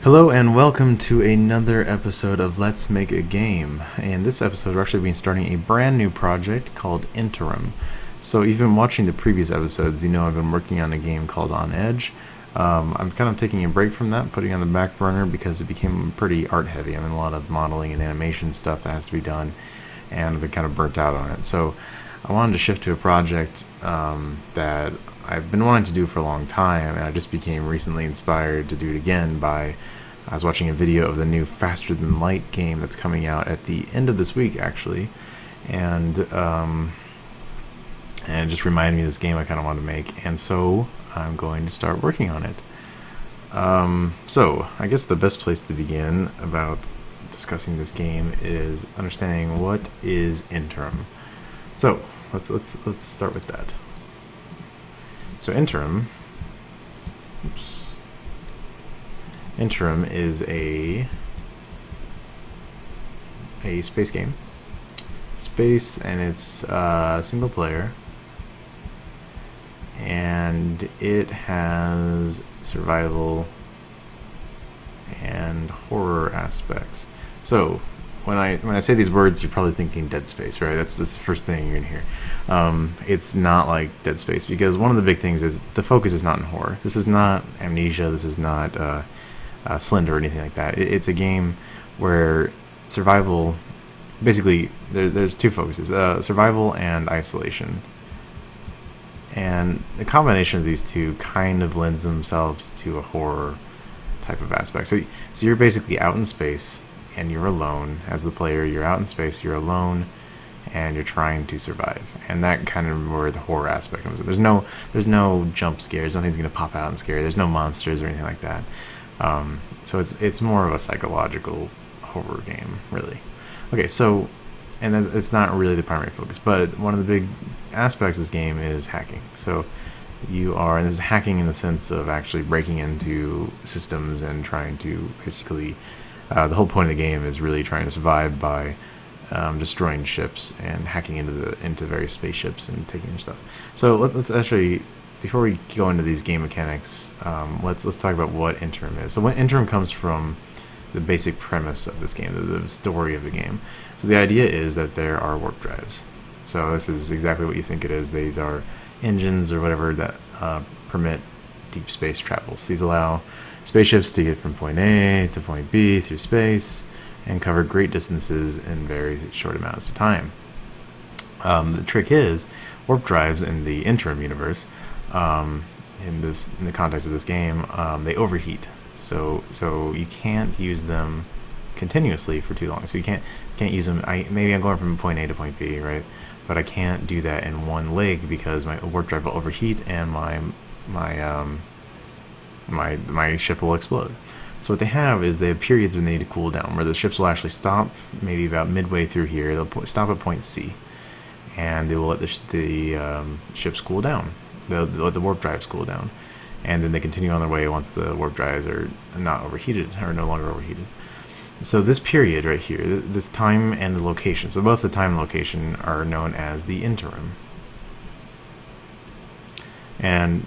Hello and welcome to another episode of Let's Make a Game. In this episode, we're actually going to be starting a brand new project called Interim. So if you've been watching the previous episodes, you know I've been working on a game called On Edge. I'm kind of taking a break from that, putting it on the back burner because it became pretty art heavy. I'm in a lot of modeling and animation stuff that has to be done, and I've been kind of burnt out on it. So I wanted to shift to a project that I've been wanting to do for a long time, and I just became recently inspired to do it again by I was watching a video of the new Faster Than Light game that's coming out at the end of this week, actually, and it just reminded me of this game I kind of wanted to make, and so I'm going to start working on it. So I guess the best place to begin about discussing this game is understanding what is Interim. So let's start with that. So Interim is a space game. Space, and it's single player, and it has survival and horror aspects. So when I say these words, you're probably thinking Dead Space, right? That's the first thing you're gonna hear. It's not like Dead Space, because one of the big things is the focus is not in horror. This is not Amnesia. This is not Slender or anything like that. It's a game where survival, basically, there's two focuses: survival and isolation. And the combination of these two kind of lends themselves to a horror type of aspect. So you're basically out in space, and you're alone as the player. You're out in space, you're alone, and you're trying to survive. And that kind of where the horror aspect comes in. There's no jump scares. Nothing's going to pop out and scare you. There's no monsters or anything like that. So it's more of a psychological horror game, really. Okay, so, and it's not really the primary focus, but one of the big aspects of this game is hacking. So and this is hacking in the sense of actually breaking into systems and trying to basically, the whole point of the game is really trying to survive by destroying ships and hacking into various spaceships and taking their stuff. So let's actually, before we go into these game mechanics, let's talk about what Interim is. So what Interim comes from the basic premise of this game, the story of the game. So the idea is that there are warp drives. So this is exactly what you think it is. These are engines or whatever that permit deep space travels. These allow spaceships to get from point A to point B through space and cover great distances in very short amounts of time. The trick is, warp drives in the Interim universe, in the context of this game, they overheat. So you can't use them continuously for too long. So you can't use them. Maybe I'm going from point A to point B, right? But I can't do that in one leg because my warp drive will overheat and my ship will explode. So what they have is they have periods when they need to cool down, where the ships will actually stop maybe about midway through here. They'll stop at point C, and they will let the ships cool down. They'll let the warp drives cool down, and then they continue on their way once the warp drives are not overheated, or no longer overheated. So this period right here, this time and the location, so both the time and location are known as the Interim. And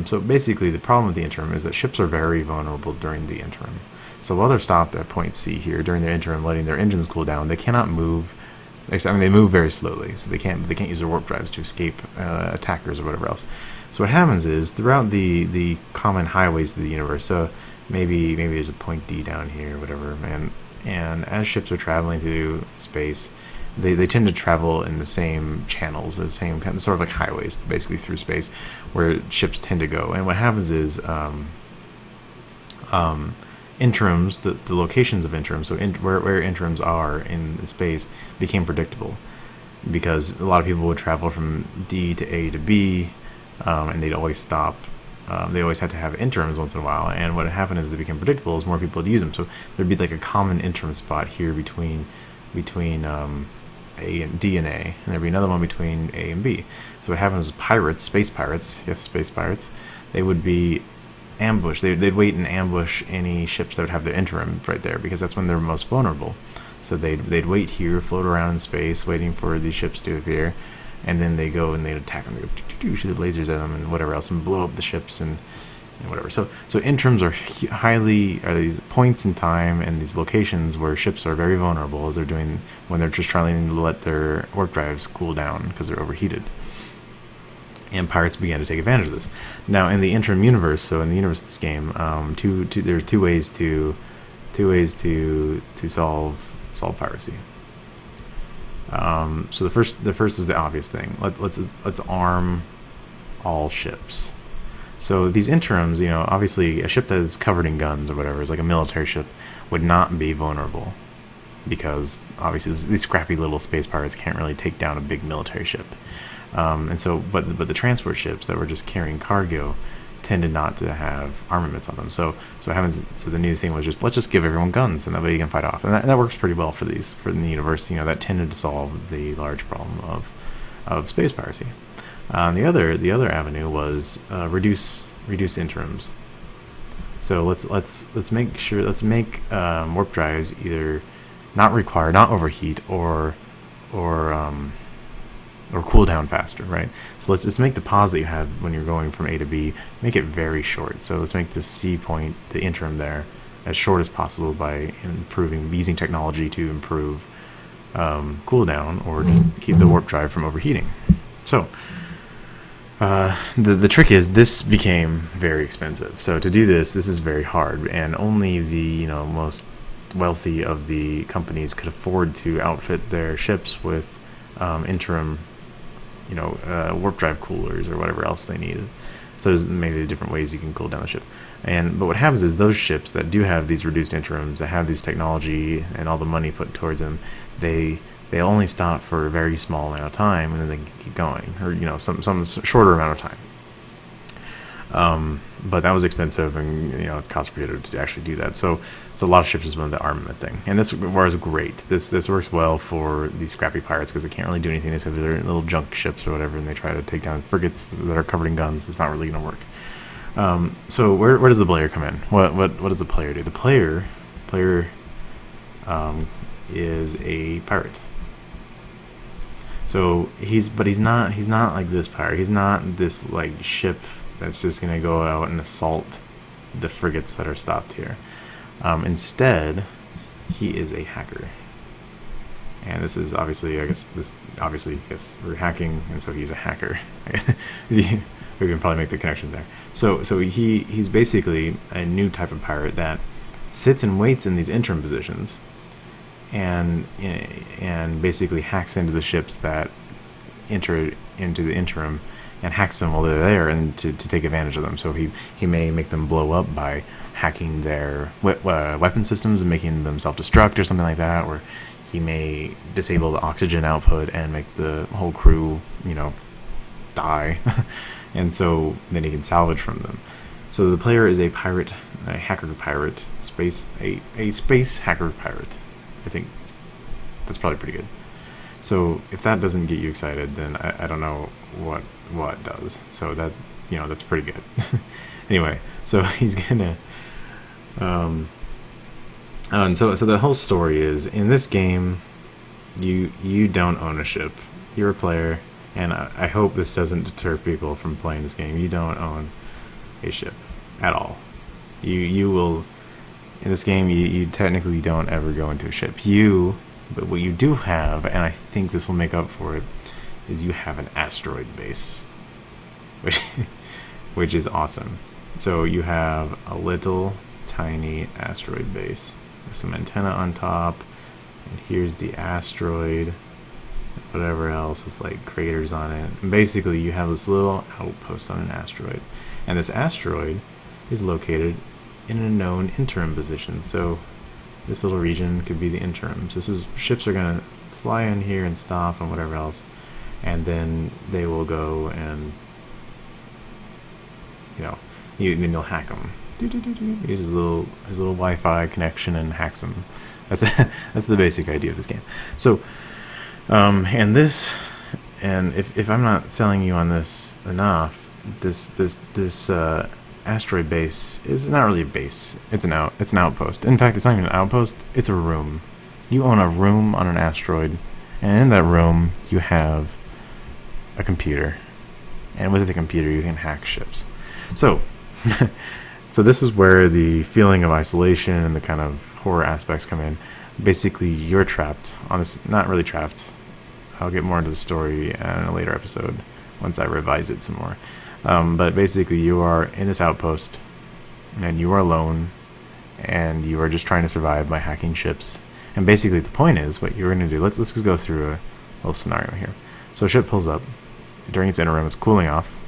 so basically the problem with the Interim is that ships are very vulnerable during the Interim. So while they're stopped at point C here during their Interim, letting their engines cool down, they cannot move. I mean, they move very slowly, so they can't use their warp drives to escape attackers or whatever else. So what happens is, throughout the common highways of the universe, so maybe there's a point D down here, whatever, and as ships are traveling through space, they tend to travel in the same channels, the same kind of, sort of like highways, basically through space, where ships tend to go. And what happens is, Interims, the locations of Interims, so where Interims are in space, became predictable, because a lot of people would travel from D to A to B, and they'd always stop. They always had to have Interims once in a while, and what happened is they became predictable as more people would use them. So there'd be like a common Interim spot here between A and D and A, and there'd be another one between A and B. So what happens is pirates, space pirates, they would be ambushed. They'd wait and ambush any ships that would have their Interim right there, because that's when they're most vulnerable. So they'd wait here, float around in space, waiting for these ships to appear, and then they go and they attack them. They go shoot the lasers at them and whatever else, and blow up the ships, and and whatever. So interims are are these points in time and these locations where ships are very vulnerable as they're doing when they're just trying to let their warp drives cool down because they're overheated. And pirates began to take advantage of this. Now, in the Interim universe, so in the universe of this game, there's two ways to solve piracy. So the first is the obvious thing. Let's arm all ships. So these interims, obviously a ship that is covered in guns or whatever, is like a military ship, would not be vulnerable because obviously these scrappy little space pirates can't really take down a big military ship. And so, but the transport ships that were just carrying cargo tended not to have armaments on them. So what happens? So the new thing was let's just give everyone guns, and that way you can fight off. And that works pretty well for the universe. That tended to solve the large problem of space piracy. The other avenue was reduce interims. So let's make warp drives either not overheat or cool down faster, right? So let's just make the pause that you have when you're going from A to B, make it very short. So let's make the C point, the interim there, as short as possible by using technology to improve cooldown or just keep the warp drive from overheating. So the trick is this became very expensive. So to do this is very hard, and only the most wealthy of the companies could afford to outfit their ships with interim warp drive coolers or whatever else they needed. So there's maybe different ways you can cool down the ship. But what happens is those ships that do have these reduced interims, that have this technology and all the money put towards them, they only stop for a very small amount of time, and then they can keep going, or some shorter amount of time. But that was expensive, and it's cost prohibitive to actually do that. So a lot of ships just went the armament thing, and this was great. This works well for these scrappy pirates because they can't really do anything. They have their little junk ships or whatever, and they try to take down frigates that are covered in guns. It's not really going to work. So where does the player come in? What does the player do? The player is a pirate. So he's not like this pirate. He's not this like ship that's just going to go out and assault the frigates that are stopped here. Instead, he is a hacker. And this is obviously, yes, we're hacking, and so he's a hacker. We can probably make the connection there. So he's basically a new type of pirate that sits and waits in these interim positions, and basically hacks into the ships that enter into the interim, and hacks them while they're there, and to take advantage of them. So he may make them blow up by hacking their weapon systems and making them self-destruct or something like that, or he may disable the oxygen output and make the whole crew, die. And so then he can salvage from them. So the player is a pirate, a hacker pirate, a space hacker pirate. I think that's probably pretty good. So if that doesn't get you excited, then I don't know what does. So that that's pretty good. Anyway, so he's gonna and so the whole story is, in this game you don't own a ship. You're a player, and I hope this doesn't deter people from playing this game. You don't own a ship at all. You will, in this game, you technically don't ever go into a ship. But what you do have, and I think this will make up for it, is you have an asteroid base, which is awesome. So you have a little tiny asteroid base with some antenna on top, and here's the asteroid, whatever else with like craters on it. And basically you have this little outpost on an asteroid, and this asteroid is located in a known interim position. So this little region could be the interims. Ships are gonna fly in here and stop and whatever else, and then they will go and then you'll hack them. Use his little Wi-Fi connection and hacks them. That's the basic idea of this game. So and if I'm not selling you on this enough, this asteroid base is not really a base. It's an outpost. In fact, it's not even an outpost. It's a room. You own a room on an asteroid, and in that room you have a computer, and with the computer you can hack ships. So So this is where the feeling of isolation and the kind of horror aspects come in. Basically, you're trapped on this. Not really trapped. I'll get more into the story in a later episode once I revise it some more. But basically, you are in this outpost, and you are alone, and you are just trying to survive by hacking ships. And basically, the point is, what you're going to do. Let's just go through a little scenario here. So a ship pulls up during its interim. It's cooling off,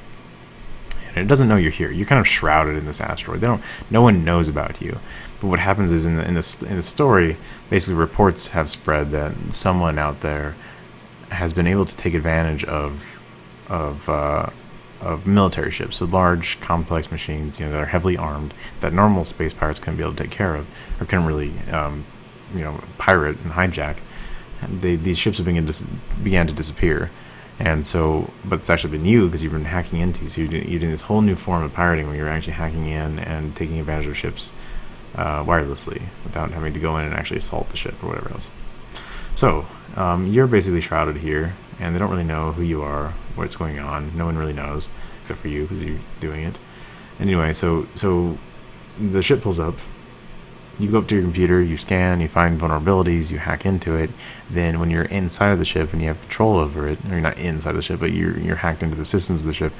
and it doesn't know you're here. You're kind of shrouded in this asteroid. No one knows about you. But what happens is in the story, basically reports have spread that someone out there has been able to take advantage of military ships, so large, complex machines, that are heavily armed, that normal space pirates couldn't be able to take care of, or couldn't really, pirate and hijack. These ships have began to disappear, and so, but it's actually been you because you've been hacking into. So you're doing this whole new form of pirating where you're actually hacking in and taking advantage of ships wirelessly without having to go in and actually assault the ship or whatever else. So you're basically shrouded here, and they don't really know who you are, what's going on. No one really knows except for you because you're doing it. Anyway, so the ship pulls up. You go up to your computer, you scan, you find vulnerabilities, you hack into it. Then when you're inside of the ship and you have control over it, or you're not inside the ship, but you're hacked into the systems of the ship,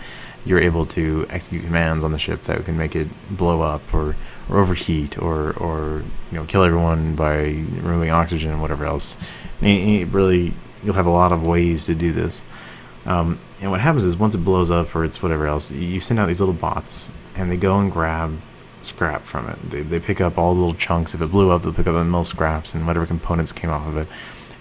you're able to execute commands on the ship that can make it blow up or overheat or kill everyone by removing oxygen and whatever else. And really, you'll have a lot of ways to do this. And what happens is once it blows up or it's whatever else, you send out these little bots, and they go and grab scrap from it. They pick up all the little chunks. If it blew up, they'll pick up the little scraps and whatever components came off of it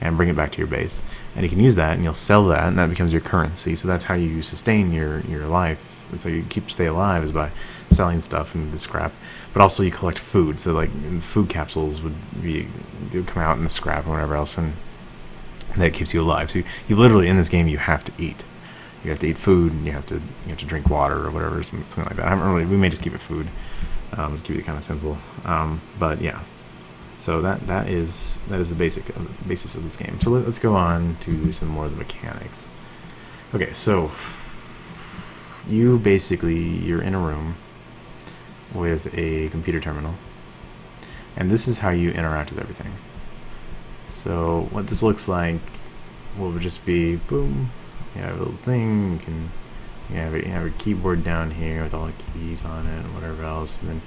and bring it back to your base. And you can use that, and you'll sell that, and that becomes your currency. So that's how you sustain your life. That's how you stay alive, is by selling stuff and the scrap. But also you collect food. So like food capsules would come out in the scrap and whatever else, and that keeps you alive. So you literally, in this game, you have to eat. You have to eat food, and you have to drink water or whatever, something like that. We may just keep it food. Just keep it kind of simple. But yeah. So that is the basis of this game. So let's go on to some more of the mechanics. Okay, so you're in a room with a computer terminal, and this is how you interact with everything. So what this looks like will just be boom. You have a little thing. You have a keyboard down here with all the keys on it and whatever else, and then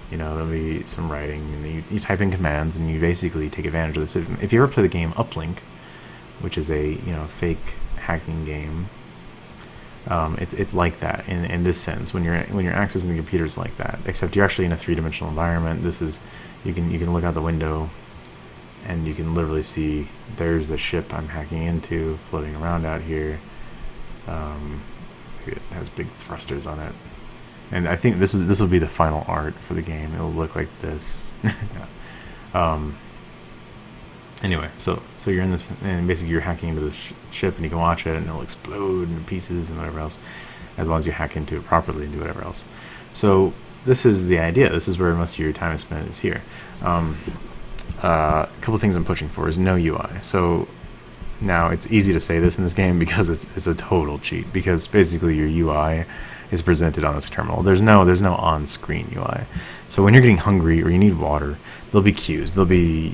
there'll be some writing, and then you type in commands, and you basically take advantage of this. If you ever play the game Uplink, which is a fake hacking game, it's like that in this sense. When you're accessing the computer, it's like that, except you're actually in a three-dimensional environment. This is you can look out the window, and you can literally see there's the ship I'm hacking into floating around out here. It has big thrusters on it, and I think this will be the final art for the game. It'll look like this. Anyway, so you're in this, and basically you're hacking into this ship, and you can watch it, and it'll explode into pieces and whatever else, as long as you hack into it properly and do whatever else. So this is the idea. This is where most of your time is spent, is here. A couple things I'm pushing for is no UI. So now it's easy to say this in this game because it's a total cheat, because basically your UI is presented on this terminal. There's no on-screen UI. So when you're getting hungry or you need water, there'll be cues. The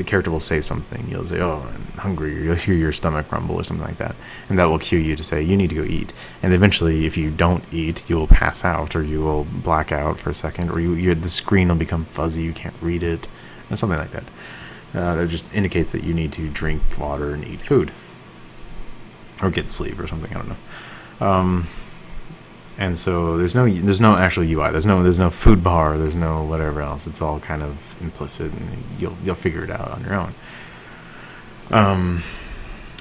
character will say something. You'll say, "Oh, I'm hungry," or you'll hear your stomach rumble or something like that, and that will cue you to say you need to go eat. And eventually, if you don't eat, you will pass out, or you will black out for a second, or the screen will become fuzzy. You can't read it, or something like that. That just indicates that you need to drink water and eat food, or get sleep or something. I don't know. And so there's no actual UI. There's no food bar. There's no whatever else. It's all kind of implicit, and you'll figure it out on your own.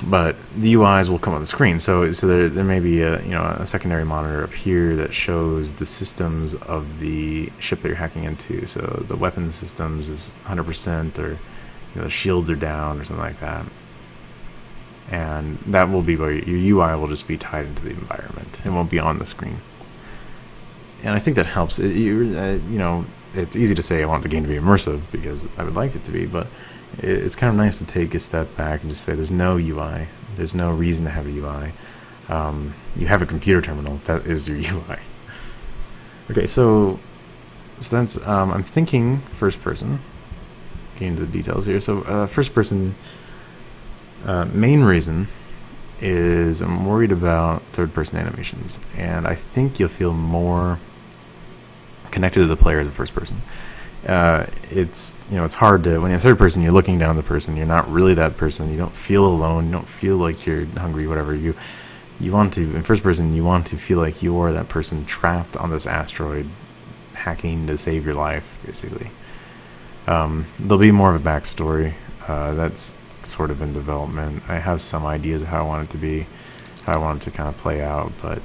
But the UIs will come on the screen. So there may be a secondary monitor up here that shows the systems of the ship that you're hacking into. So the weapon systems is 100%, or the shields are down, or something like that. And that will be where your UI will just be tied into the environment. It won't be on the screen. And I think that helps. It's easy to say I want the game to be immersive because I would like it to be, but it's kind of nice to take a step back and just say there's no UI. There's no reason to have a UI. You have a computer terminal. That is your UI. Okay, so that's I'm thinking first person. Getting into the details here. So first person. Main reason is I'm worried about third person animations, and I think you'll feel more connected to the player as a first person. It's it's hard to, when you're third person, you're looking down the person, you're not really that person, you don't feel alone, you don't feel like you're hungry, whatever. You want to, in first person, you want to feel like you're that person trapped on this asteroid hacking to save your life, basically. There'll be more of a backstory that's sort of in development. I have some ideas of how I want it to be, how I want it to kind of play out, but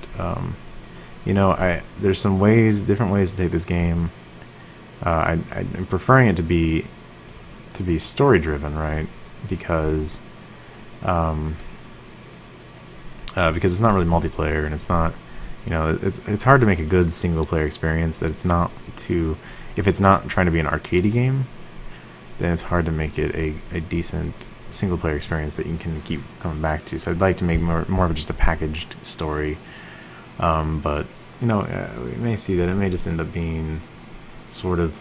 there's some different ways to take this game. I'm preferring it to be story driven, right? Because it's not really multiplayer, and it's not, it's hard to make a good single player experience that it's not too, if it's not trying to be an arcadey game, then it's hard to make it a decent single player experience that you can keep coming back to. So I'd like to make more of just a packaged story, but we may see that it may just end up being sort of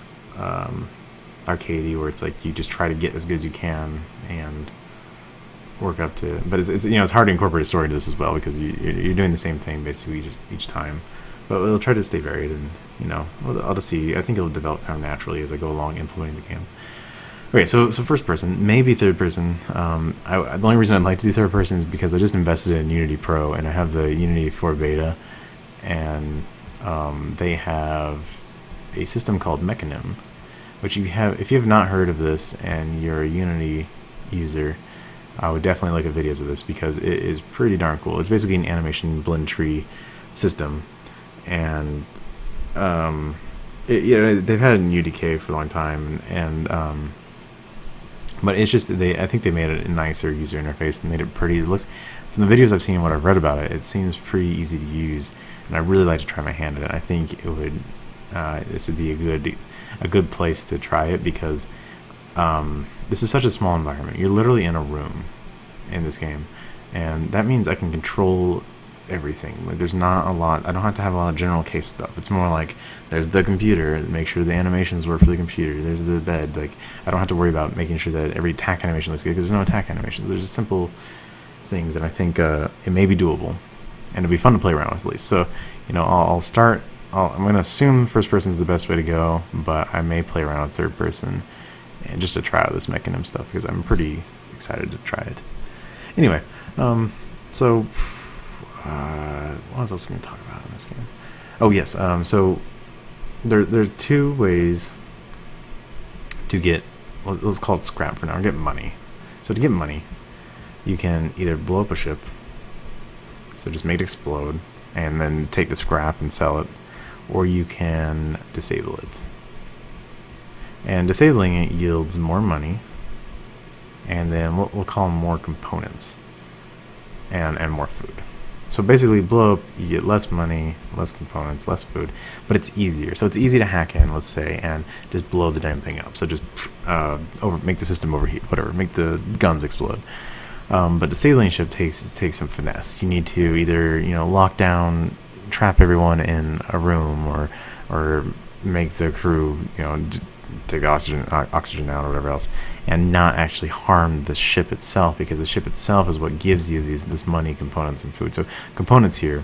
arcadey, where it's like you just try to get as good as you can and work up to, but it's hard to incorporate a story into this as well, because you're doing the same thing basically just each time, but we'll try to stay varied, and I'll just see. I think it'll develop kind of naturally as I go along implementing the game. Okay, so first person, maybe third person. The only reason I'd like to do third person is because I just invested in Unity Pro, and I have the Unity 4 beta, and they have a system called Mechanim, which if you have not heard of this and you're a Unity user, I would definitely look at videos of this, because it is pretty darn cool. It's basically an animation blend tree system, and they've had it in UDK for a long time, and but it's just I think they made it a nicer user interface and made it pretty. It looks, from the videos I've seen and what I've read about it, it seems pretty easy to use, and I really like to try my hand at it. I think it would this would be a good place to try it, because this is such a small environment. You're literally in a room in this game, and that means I can control everything. Like, there's not a lot. I don't have to have a lot of general case stuff. It's more like there's the computer, make sure the animations work for the computer. There's the bed. Like, I don't have to worry about making sure that every attack animation looks good, because there's no attack animations. There's just simple things, and I think it may be doable, and it'll be fun to play around with at least. So, I'll start. I'm going to assume first person is the best way to go, but I may play around with third person, and just to try out this Mechanim stuff, because I'm pretty excited to try it. Anyway, so what else going to talk about in this game? Oh yes, so there are two ways to get, let's call it scrap for now, get money. So to get money, you can either blow up a ship, so just make it explode, and then take the scrap and sell it, or you can disable it. And disabling it yields more money, and then we'll call them more components, and more food. So basically, blow up, you get less money, less components, less food, but it's easier. So it's easy to hack in, let's say, and just blow the damn thing up. So just make the system overheat, whatever, make the guns explode. But disabling ship takes some finesse. You need to either lock down, trap everyone in a room, or make the crew take the oxygen out or whatever else, and not actually harm the ship itself, because the ship itself is what gives you this money, components, and food. So components here,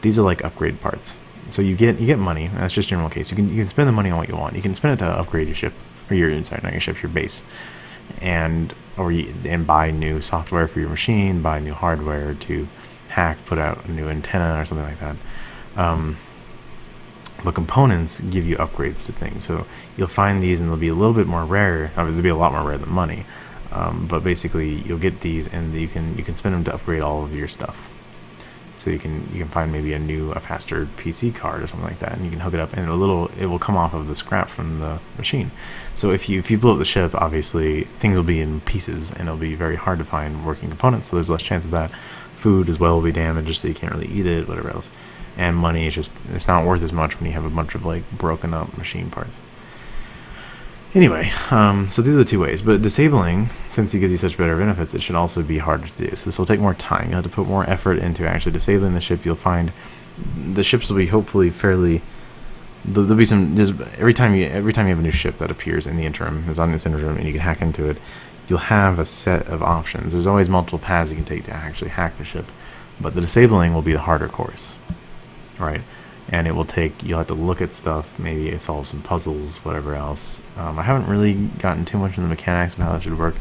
these are like upgrade parts. So you get money. That's just general case. You can spend the money on what you want. You can spend it to upgrade your ship, or your base, and buy new software for your machine, buy new hardware to hack, put out a new antenna or something like that. But components give you upgrades to things, so you'll find these, and they'll be a little bit more rare. They'll be a lot more rare than money, but basically you'll get these, and you can spend them to upgrade all of your stuff. So you can find maybe a faster PC card or something like that, and you can hook it up, and it will come off of the scrap from the machine. So if you blow up the ship, obviously things will be in pieces, and it'll be very hard to find working components. So there's less chance of that. Food as well will be damaged, so you can't really eat it, whatever else. And money is it's not worth as much when you have a bunch of like broken up machine parts. Anyway, so these are the two ways. But disabling, since it gives you such better benefits, it should also be harder to do. So this will take more time. You'll have to put more effort into actually disabling the ship. You'll find the ships will be hopefully fairly there'll be some. Every time you have a new ship that appears in the interim, is on this interim, and you can hack into it, you'll have a set of options. There's always multiple paths you can take to actually hack the ship, but the disabling will be the harder course, right? And it will take. You'll have to look at stuff, maybe solve some puzzles, whatever else. I haven't really gotten too much into the mechanics of how that should work.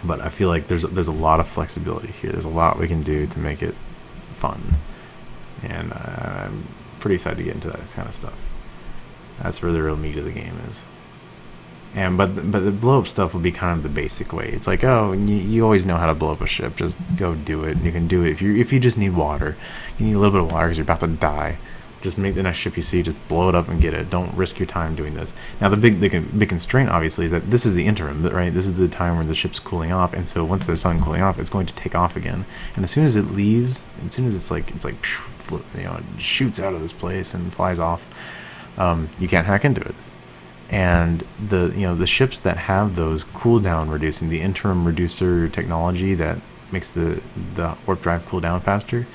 But I feel like there's a lot of flexibility here. There's a lot we can do to make it fun, and I'm pretty excited to get into that kind of stuff. That's where the real meat of the game is. And but the blow up stuff will be kind of the basic way. It's like, oh, you always know how to blow up a ship. Just go do it. You can do it if you just need water. You need a little bit of water because you're about to die. Just make the next ship you see, just blow it up and get it. Don't risk your time doing this. Now, the big constraint, obviously, is that this is the interim, right? This is the time where the ship's cooling off, and so once the sun cooling off, it's going to take off again. And as soon as it leaves, as soon as it's like it shoots out of this place and flies off, you can't hack into it. And the ships that have those cooldown reducing, the interim reducer technology that makes the warp drive cool down faster.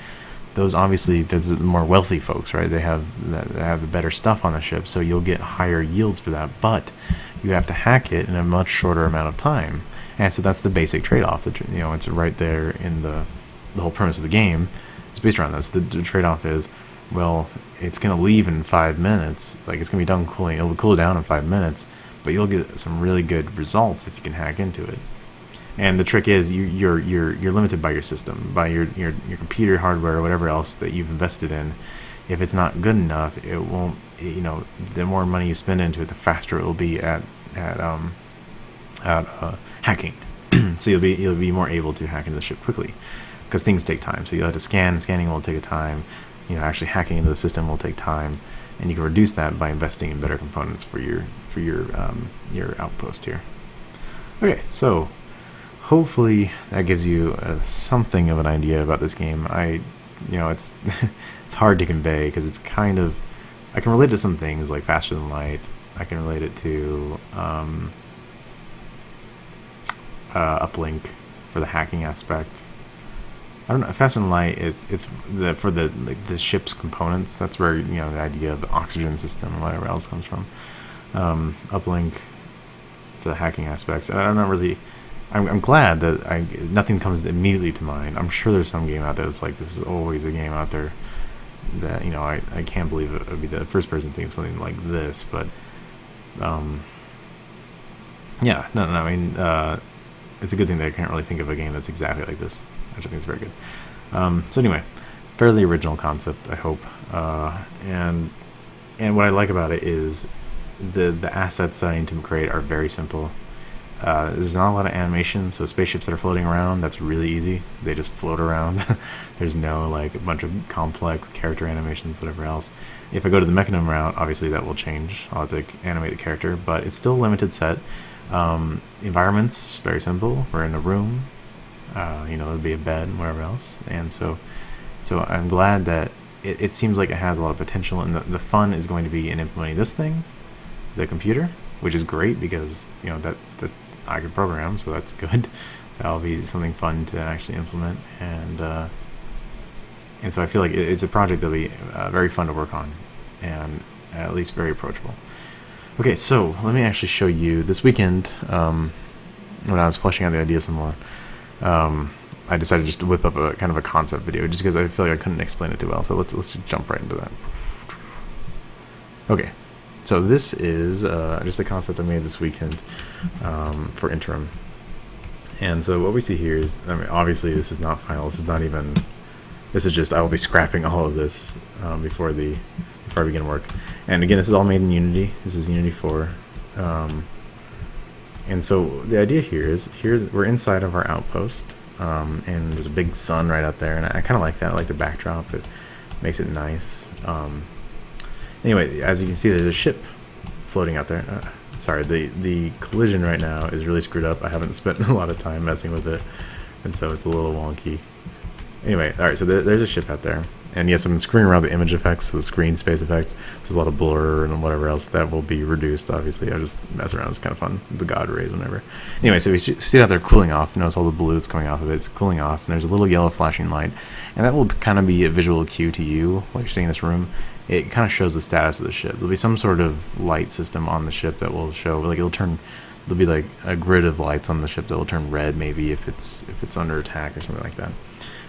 Those obviously, there's more wealthy folks, right? They have the better stuff on the ship, so you'll get higher yields for that. But you have to hack it in a much shorter amount of time, and so that's the basic trade-off. It's right there in the whole premise of the game. It's based around this. The trade-off is, well, it's gonna leave in 5 minutes. Like it's gonna be done cooling. It'll cool down in 5 minutes, but you'll get some really good results if you can hack into it. And the trick is you're limited by your system, by your computer hardware or whatever else that you've invested in. If it's not good enough, it won't. The more money you spend into it, the faster it will be at hacking. So you'll be more able to hack into the ship quickly, because things take time. So you'll have to scan. Scanning will take a time. Actually hacking into the system will take time, and you can reduce that by investing in better components for your outpost here. Okay, so. Hopefully that gives you something of an idea about this game. It's it's hard to convey because it's kind of, I can relate to some things like Faster Than Light. I can relate it to Uplink for the hacking aspect. I don't know, Faster Than Light. It's for the ship's components. That's where the idea of the oxygen system and whatever else comes from. Uplink for the hacking aspects. I'm not really. I'm glad that nothing comes immediately to mind. I'm sure there's some game out there that's like, this is always a game out there that I can't believe it would be the first person to think of something like this. But yeah, no. I mean, it's a good thing that I can't really think of a game that's exactly like this, which I think is very good. So anyway, fairly original concept, I hope. And what I like about it is the assets that I need to create are very simple. There's not a lot of animation, so spaceships that are floating around, that's really easy. They just float around. There's no like a bunch of complex character animations, whatever else. If I go to the mechanism route, obviously that will change. I'll have to animate the character, but it's still a limited set. Environments, very simple. We're in a room. There'll be a bed and whatever else. And so I'm glad that it seems like it has a lot of potential, and the fun is going to be in implementing this thing, the computer, which is great because that I could program, so that's good. That'll be something fun to actually implement, and so I feel like it's a project that'll be very fun to work on, and at least very approachable. Okay, so let me actually show you this weekend. When I was fleshing out the idea some more, I decided just to whip up a kind of a concept video, just because I feel like I couldn't explain it too well. So let's just jump right into that. Okay. So this is just a concept I made this weekend for Interim. And so what we see here is, obviously this is not final. This is just, I will be scrapping all of this before I begin work. And again, this is all made in Unity. This is Unity 4. And so the idea here is, we're inside of our outpost, and there's a big sun right out there, and I kind of like that. I like the backdrop. It makes it nice. Anyway, as you can see, there's a ship floating out there. Sorry, the collision right now is really screwed up. I haven't spent a lot of time messing with it, and so it's a little wonky. Anyway, alright, so there's a ship out there. And yes, I'm screwing around the image effects, the screen space effects. There's a lot of blur and whatever else that will be reduced, obviously. I just mess around, it's kind of fun. The God rays, whatever. Anyway, so we see it out there cooling off. Notice all the blue that's coming off of it. It's cooling off, and there's a little yellow flashing light. And that will kind of be a visual cue to you while you're sitting in this room. it kind of shows the status of the ship. There'll be some sort of light system on the ship that will show, like there'll be like a grid of lights on the ship that will turn red maybe if it's under attack or something like that.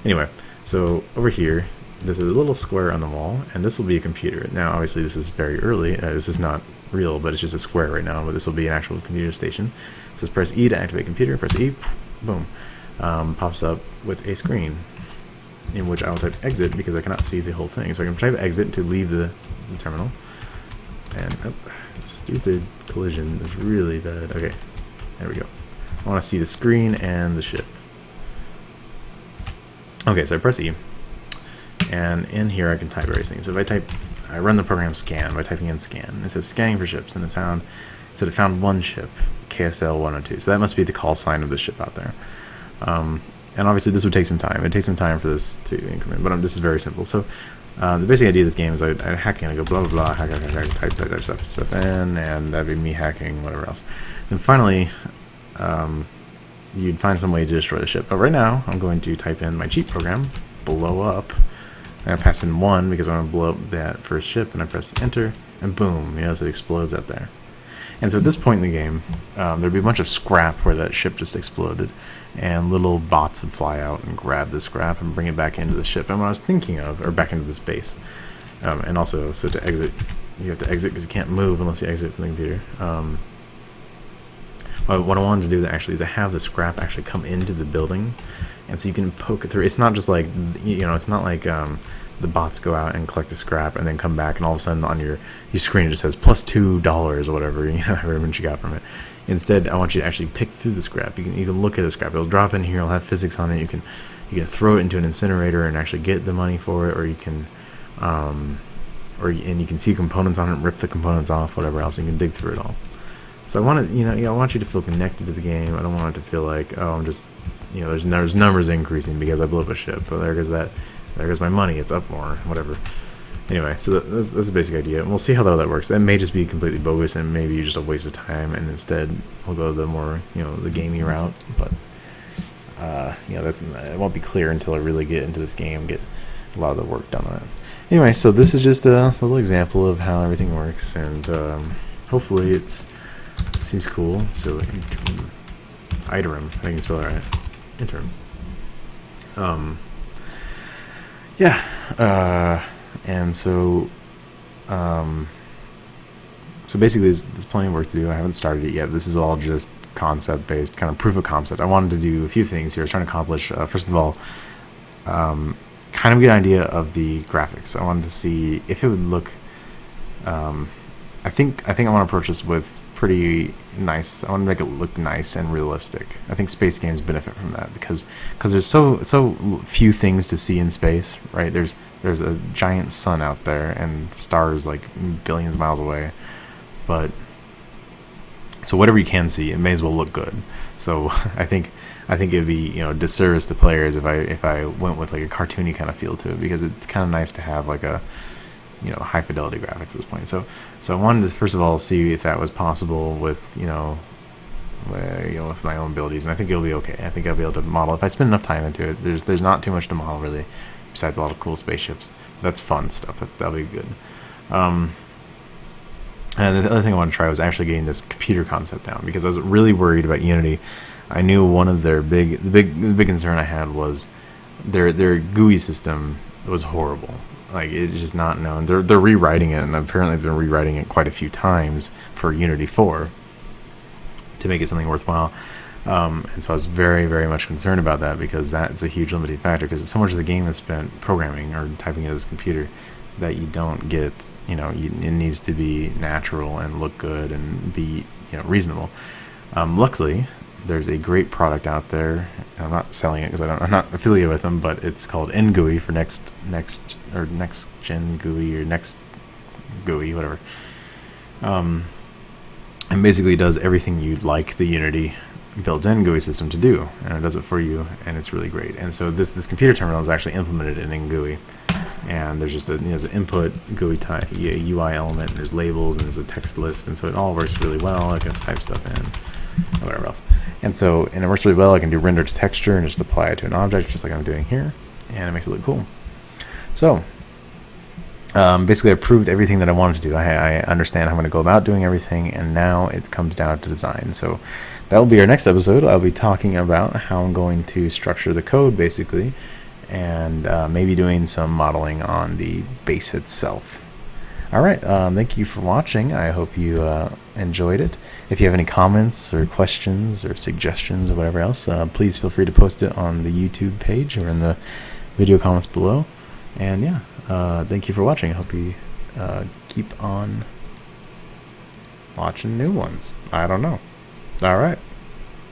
Anyway, so over here, there's a little square on the wall, and this will be a computer. Now, obviously, this is very early. This is not real, but it's just a square right now, but this will be an actual computer station. It says press E to activate computer, press E, boom. Pops up with a screen in which I will type exit because I cannot see the whole thing. So I can type exit to leave the terminal. And stupid collision is really bad. Okay, there we go. I want to see the screen and the ship. Okay, so I press E, and in here I can type various things. So if I run the program scan by typing in scan. It says scanning for ships, and it said it found one ship, KSL 102. So that must be the call sign of the ship out there. And obviously this would take some time. It takes some time for this to increment, but this is very simple. So the basic idea of this game is I hack in, I go blah blah blah, hack, type stuff in, and that'd be me hacking whatever else. And finally, you'd find some way to destroy the ship. But right now, I'm going to type in my cheat program, blow up, and I pass in 1 because I want to blow up that first ship, and I press enter, and boom, you notice it explodes out there. And so at this point in the game, there'd be a bunch of scrap where that ship just exploded, and little bots would fly out and grab the scrap and bring it back into the ship. And what I was thinking of, or back into the space, and also, so to exit, you have to exit because you can't move unless you exit from the computer. What I wanted to do actually is to have the scrap actually come into the building, and so you can poke it through. It's not just like, it's not like the bots go out and collect the scrap and then come back and all of a sudden on your screen it just says plus $2 or whatever, however much you got from it. Instead, I want you to actually pick through the scrap. You can look at the scrap. It'll drop in here. It'll have physics on it. You can throw it into an incinerator and actually get the money for it, or you can and you can see components on it, rip the components off, whatever else. And you can dig through it all. So I want I want you to feel connected to the game. I don't want it to feel like, oh, I'm just, there's numbers increasing because I blew up a ship. But there goes my money. It's up more, whatever. Anyway, so that's the basic idea. And we'll see how that works. That may just be completely bogus and maybe just a waste of time. And instead, we'll go the more, the gamey route. But it won't be clear until I really get into this game, get a lot of the work done on it. Anyway, so this is just a little example of how everything works, and hopefully it seems cool. So Interim, I think you spell it right. Interim. And so basically there's plenty of work to do. I haven't started it yet. This is all just concept-based, kind of proof of concept. I wanted to do a few things here. I was trying to accomplish, first of all, kind of get an idea of the graphics. I wanted to see if it would look, I think I want to approach this with pretty nice. I want to make it look nice and realistic. I think space games benefit from that because there's so few things to see in space, right? There's a giant sun out there and stars like billions of miles away, but so whatever you can see, it may as well look good. So I think it'd be disservice to players if I went with like a cartoony kind of feel to it, because it's kind of nice to have like a high fidelity graphics at this point. So I wanted to first of all see if that was possible with with my own abilities, and I think it'll be okay. I think I'll be able to model if I spend enough time into it. There's not too much to model really, besides a lot of cool spaceships. That's fun stuff. That'll be good. And the other thing I wanted to try was actually getting this computer concept down, because I was really worried about Unity. I knew one of their the big concern I had was their GUI system was horrible. Like, it's just not known. They're rewriting it, and apparently they've been rewriting it quite a few times for Unity 4 to make it something worthwhile. And so I was very, very much concerned about that, because that's a huge limiting factor, because so much of the game is spent programming or typing into this computer that you don't get, it needs to be natural and look good and be, reasonable. Luckily, there's a great product out there. I'm not selling it because I'm not affiliated with them, but it's called NGUI for next gen GUI or next GUI, whatever. And basically does everything you'd like the Unity built-in GUI system to do, and it does it for you, and it's really great. And so this computer terminal is actually implemented in NGUI, and there's just there's an input GUI type, UI element, and there's labels, and there's a text list, and so it all works really well. I can just type stuff in, or whatever else. And it works really well. I can do render to texture and just apply it to an object, just like I'm doing here, and it makes it look cool. So Basically, I proved everything that I wanted to do. I understand how I'm going to go about doing everything, and now it comes down to design. So that will be our next episode. I'll be talking about how I'm going to structure the code, basically, and maybe doing some modeling on the base itself. All right, thank you for watching. I hope you enjoyed it. If you have any comments or questions or suggestions or whatever else, please feel free to post it on the YouTube page or in the video comments below. And yeah, thank you for watching. I hope you keep on watching new ones. I don't know. All right.